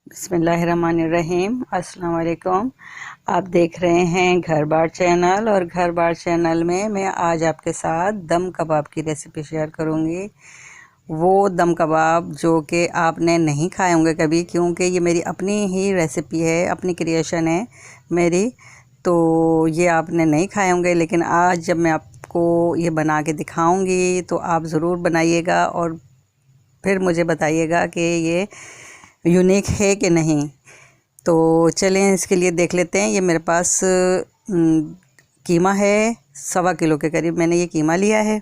बिस्मिल्लाहिर्रहमानिर्रहीम। अस्सलाम वालेकुम। आप देख रहे हैं घर बार चैनल, और घर बार चैनल में मैं आज आपके साथ दम कबाब की रेसिपी शेयर करूंगी। वो दम कबाब जो कि आपने नहीं खाए होंगे कभी, क्योंकि ये मेरी अपनी ही रेसिपी है, अपनी क्रिएशन है मेरी। तो ये आपने नहीं खाए होंगे, लेकिन आज जब मैं आपको ये बना के दिखाऊंगी तो आप ज़रूर बनाइएगा और फिर मुझे बताइएगा कि ये यूनिक है कि नहीं। तो चलें इसके लिए देख लेते हैं। ये मेरे पास कीमा है, 1.25 किलो के करीब मैंने ये कीमा लिया है।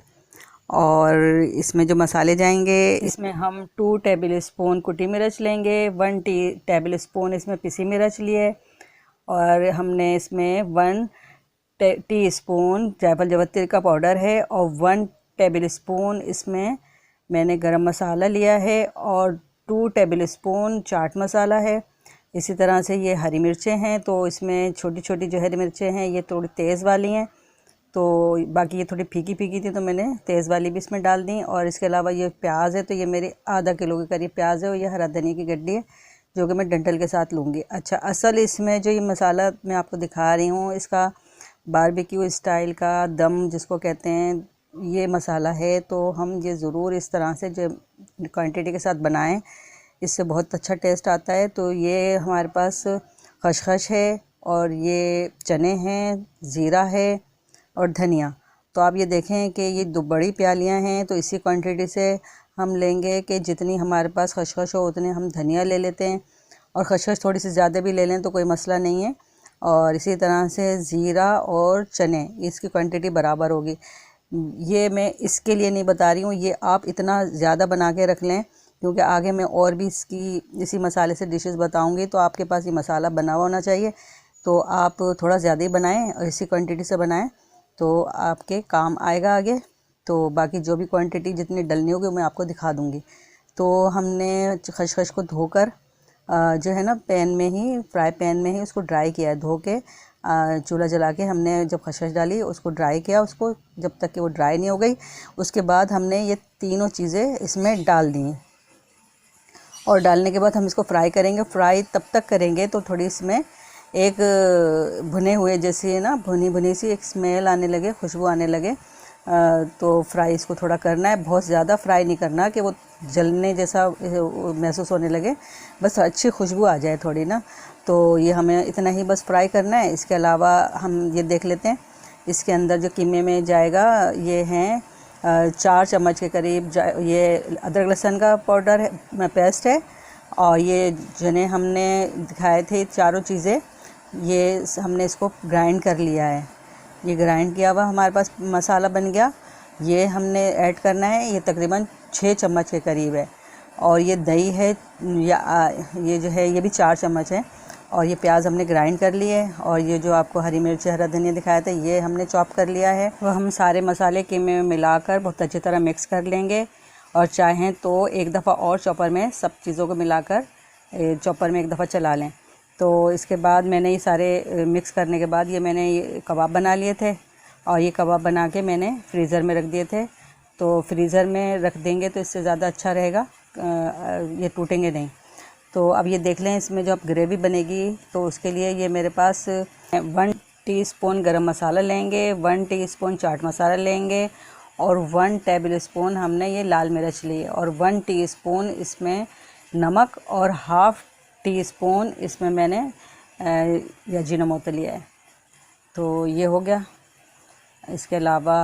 और इसमें जो मसाले जाएंगे, इसमें हम 2 टेबल स्पून कुटी मिर्च लेंगे, 1 टेबल स्पून इसमें पिसी मिर्च लिए, और हमने इसमें 1 टी स्पून जायफल जावित्री का पाउडर है, और 1 टेबल स्पून इसमें मैंने गरम मसाला लिया है, और 2 टेबल स्पून चाट मसाला है। इसी तरह से ये हरी मिर्चें हैं, तो इसमें छोटी छोटी जो हरी मिर्चें हैं ये थोड़ी तेज़ वाली हैं, तो बाकी ये थोड़ी फीकी फीकी थी तो मैंने तेज़ वाली भी इसमें डाल दी। और इसके अलावा ये प्याज है, तो ये मेरी आधा किलो के करीब प्याज है, और ये हरा धनिया की गड्डी है जो कि मैं डंठल के साथ लूँगी। अच्छा, असल इसमें जो ये मसाला मैं आपको दिखा रही हूँ, इसका बारबेक्यू स्टाइल का दम जिसको कहते हैं, ये मसाला है। तो हम ये ज़रूर इस तरह से जो क्वांटिटी के साथ बनाएं, इससे बहुत अच्छा टेस्ट आता है। तो ये हमारे पास खसखस है, और ये चने हैं, ज़ीरा है, और धनिया। तो आप ये देखें कि ये 2 बड़ी प्यालियाँ हैं, तो इसी क्वांटिटी से हम लेंगे कि जितनी हमारे पास खसखस हो उतने हम धनिया ले लेते हैं, और खसखस थोड़ी सी ज़्यादा भी ले लें तो कोई मसला नहीं है। और इसी तरह से ज़ीरा और चने, इसकी क्वांटिटी बराबर होगी। ये मैं इसके लिए नहीं बता रही हूँ, ये आप इतना ज़्यादा बना के रख लें, क्योंकि आगे मैं और भी इसी मसाले से डिशेस बताऊँगी, तो आपके पास ये मसाला बना हुआ होना चाहिए। तो आप थोड़ा ज़्यादा ही बनाएं और इसी क्वांटिटी से बनाएं, तो आपके काम आएगा आगे। तो बाकी जो भी क्वांटिटी जितनी डलनी होगी मैं आपको दिखा दूँगी। तो हमने खसखस को धोकर जो है ना, पैन में ही, फ्राई पैन में ही उसको ड्राई किया है। धो के चूल्हा जला के हमने जब खसखस डाली उसको ड्राई किया, उसको जब तक कि वो ड्राई नहीं हो गई, उसके बाद हमने ये तीनों चीज़ें इसमें डाल दी। और डालने के बाद हम इसको फ्राई करेंगे। फ्राई तब तक करेंगे तो थोड़ी इसमें एक भुने हुए जैसी ना, भुनी भुनी सी एक स्मेल आने लगे, खुशबू आने लगे, तो फ्राई इसको थोड़ा करना है। बहुत ज़्यादा फ्राई नहीं करना कि वो जलने जैसा महसूस होने लगे, बस अच्छी खुशबू आ जाए थोड़ी ना। तो ये हमें इतना ही बस फ्राई करना है। इसके अलावा हम ये देख लेते हैं इसके अंदर जो कीमे में जाएगा, ये हैं 4 चम्मच के करीब ये अदरक लहसुन का पाउडर है, पेस्ट है। और ये जिन्हें हमने दिखाए थे चारों चीज़ें, ये हमने इसको ग्राइंड कर लिया है। ये ग्राइंड किया हुआ हमारे पास मसाला बन गया। ये हमने ऐड करना है, ये तकरीबन 6 चम्मच के करीब है। और ये दही है, ये जो है ये भी 4 चम्मच है। और ये प्याज हमने ग्राइंड कर लिए, और ये जो आपको हरी मिर्च हरा धनिया दिखाया था ये हमने चॉप कर लिया है। वो हम सारे मसाले कीमे में मिलाकर बहुत अच्छी तरह मिक्स कर लेंगे। और चाहें तो एक दफ़ा और चॉपर में सब चीज़ों को मिलाकर चॉपर में एक दफ़ा चला लें। तो इसके बाद मैंने ये सारे मिक्स करने के बाद ये मैंने ये कबाब बना लिए थे, और ये कबाब बना के मैंने फ्रीज़र में रख दिए थे। तो फ्रीज़र में रख देंगे तो इससे ज़्यादा अच्छा रहेगा, ये टूटेंगे नहीं। तो अब ये देख लें, इसमें जो अब ग्रेवी बनेगी तो उसके लिए ये मेरे पास 1 टीस्पून गरम मसाला लेंगे, 1 टीस्पून चाट मसाला लेंगे, और 1 टेबल स्पून हमने ये लाल मिर्च ली, और 1 टीस्पून इसमें नमक, और हाफ़ टी स्पून इसमें मैंने अजीनोमोटो लिया है। तो ये हो गया। इसके अलावा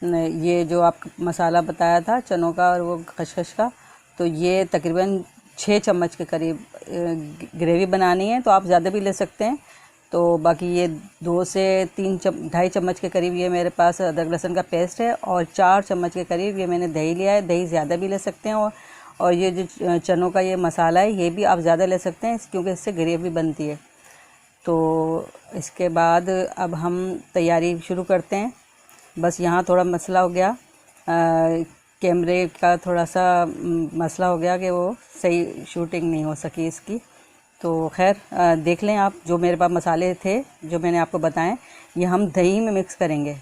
ये जो आप मसाला बताया था चनों का और वो खसखस का, तो ये तकरीबन 6 चम्मच के करीब ग्रेवी बनानी है, तो आप ज़्यादा भी ले सकते हैं। तो बाकी ये 2 से 2.5 चम्मच के करीब ये मेरे पास अदरक लहसुन का पेस्ट है, और 4 चम्मच के करीब ये मैंने दही लिया है। दही ज़्यादा भी ले सकते हैं। और ये जो चनों का ये मसाला है ये भी आप ज़्यादा ले सकते हैं, क्योंकि इससे ग्रेवी बनती है। तो इसके बाद अब हम तैयारी शुरू करते हैं। बस यहाँ थोड़ा मसला हो गया, कैमरे का थोड़ा सा मसला हो गया कि वो सही शूटिंग नहीं हो सकी इसकी। तो खैर देख लें आप, जो मेरे पास मसाले थे जो मैंने आपको बताएं, ये हम दही में मिक्स करेंगे।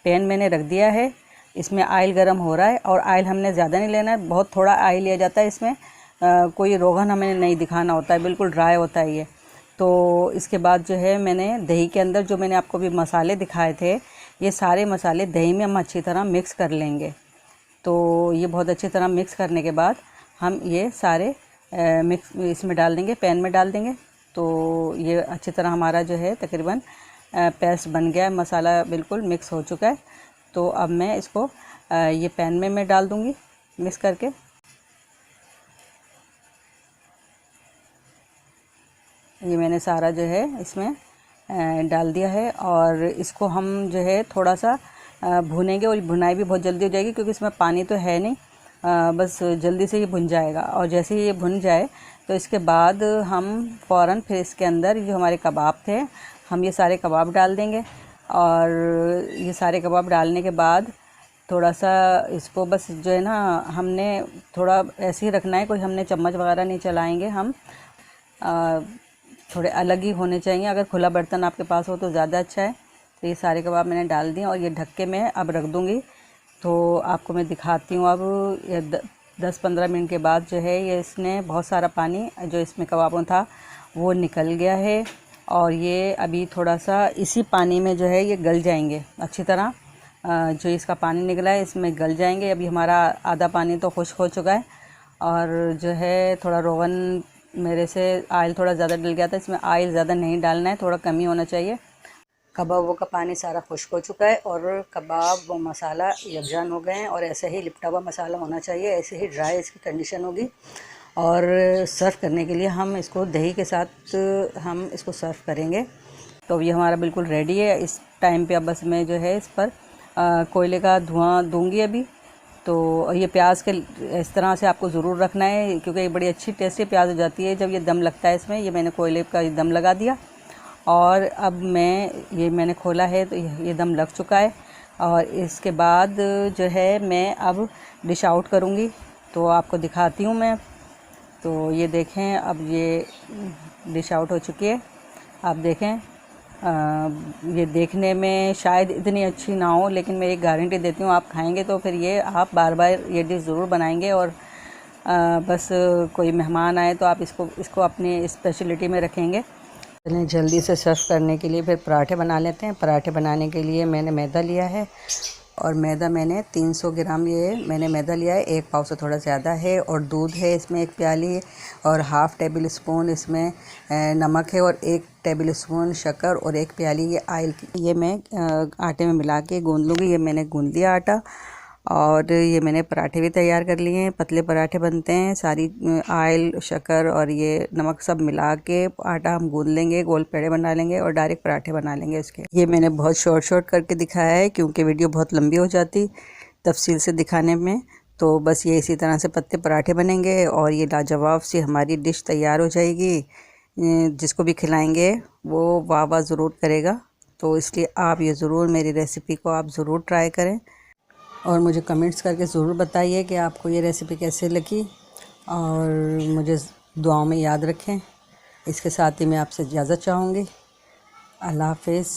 पैन मैंने रख दिया है, इसमें ऑयल गरम हो रहा है, और ऑयल हमने ज़्यादा नहीं लेना है, बहुत थोड़ा ऑयल लिया जाता है इसमें। कोई रोगन हमें नहीं दिखाना होता है, बिल्कुल ड्राई होता है ये। तो इसके बाद जो है मैंने दही के अंदर जो मैंने आपको भी मसाले दिखाए थे, ये सारे मसाले दही में हम अच्छी तरह मिक्स कर लेंगे। तो ये बहुत अच्छी तरह मिक्स करने के बाद हम ये सारे मिक्स इसमें डाल देंगे, पैन में डाल देंगे। तो ये अच्छी तरह हमारा जो है तकरीबन पेस्ट बन गया है, मसाला बिल्कुल मिक्स हो चुका है। तो अब मैं इसको ये पैन में मैं डाल दूँगी मिक्स करके। ये मैंने सारा जो है इसमें डाल दिया है और इसको हम जो है थोड़ा सा भुनेंगे। और भुनाई भी बहुत जल्दी हो जाएगी क्योंकि इसमें पानी तो है नहीं, बस जल्दी से ये भुन जाएगा। और जैसे ही ये भुन जाए तो इसके बाद हम फ़ौरन फिर इसके अंदर जो हमारे कबाब थे, हम ये सारे कबाब डाल देंगे। और ये सारे कबाब डालने के बाद थोड़ा सा इसको बस जो है ना, हमने थोड़ा ऐसे ही रखना है, कोई हमने चम्मच वगैरह नहीं चलाएंगे। हम थोड़े अलग ही होने चाहिए। अगर खुला बर्तन आपके पास हो तो ज़्यादा अच्छा है। तो ये सारे कबाब मैंने डाल दिए और ये ढक के मैं अब रख दूँगी। तो आपको मैं दिखाती हूँ अब ये 10-15 मिनट के बाद जो है ये इसने बहुत सारा पानी जो इसमें कबाबों था वो निकल गया है। और ये अभी थोड़ा सा इसी पानी में जो है ये गल जाएंगे अच्छी तरह। जो इसका पानी निकला है इसमें गल जाएंगे। अभी हमारा आधा पानी तो खुश्क हो चुका है और जो है थोड़ा रोगन मेरे से ऑयल थोड़ा ज़्यादा डल गया था, इसमें ऑयल ज़्यादा नहीं डालना है, थोड़ा कम ही होना चाहिए। कबाबों का पानी सारा खुश्क हो चुका है और कबाब व मसाला यकजान हो गए हैं और ऐसे ही लिपटा हुआ मसाला होना चाहिए, ऐसे ही ड्राई इसकी कंडीशन होगी। और सर्व करने के लिए हम इसको दही के साथ हम इसको सर्व करेंगे। तो ये हमारा बिल्कुल रेडी है। इस टाइम पे अब बस मैं जो है इस पर कोयले का धुआं दूंगी अभी। तो ये प्याज के इस तरह से आपको ज़रूर रखना है क्योंकि ये बड़ी अच्छी टेस्टी प्याज हो जाती है जब ये दम लगता है इसमें। ये मैंने कोयले का दम लगा दिया और अब मैंने खोला है तो ये दम लग चुका है। और इसके बाद जो है मैं अब डिश आउट करूँगी तो आपको दिखाती हूँ मैं। तो ये देखें, अब ये डिश आउट हो चुकी है। आप देखें, ये देखने में शायद इतनी अच्छी ना हो, लेकिन मैं एक गारंटी देती हूँ, आप खाएंगे तो फिर ये आप बार बार ये डिश ज़रूर बनाएंगे। और बस कोई मेहमान आए तो आप इसको अपनी स्पेशलिटी में रखेंगे। चलिए जल्दी से सर्व करने के लिए फिर पराठे बना लेते हैं। पराठे बनाने के लिए मैंने मैदा लिया है और मैदा मैंने 300 ग्राम ये मैंने मैदा लिया है, 1 पाव से थोड़ा ज़्यादा है। और दूध है इसमें 1 प्याली और हाफ़ टेबल स्पून इसमें नमक है और 1 टेबल स्पून शक्कर और 1 प्याली ये ऑयल की। ये मैं आटे में मिला के गूँध लूँगी। ये मैंने गूँध लिया आटा और ये मैंने पराठे भी तैयार कर लिए हैं। पतले पराठे बनते हैं, सारी ऑयल शक्कर और ये नमक सब मिला के आटा हम गूँध लेंगे, गोल पेड़े बना लेंगे और डायरेक्ट पराठे बना लेंगे इसके। ये मैंने बहुत शॉर्ट करके दिखाया है क्योंकि वीडियो बहुत लंबी हो जाती तफसील से दिखाने में। तो बस ये इसी तरह से पत्ते पराठे बनेंगे और ये लाजवाब सी हमारी डिश तैयार हो जाएगी। जिसको भी खिलाएँगे वो वाह वाह ज़रूर करेगा। तो इसलिए आप ये ज़रूर मेरी रेसिपी को आप ज़रूर ट्राई करें और मुझे कमेंट्स करके ज़रूर बताइए कि आपको ये रेसिपी कैसे लगी। और मुझे दुआओं में याद रखें। इसके साथ ही मैं आपसे इजाज़त चाहूँगी। अल्लाह हाफ़िज़।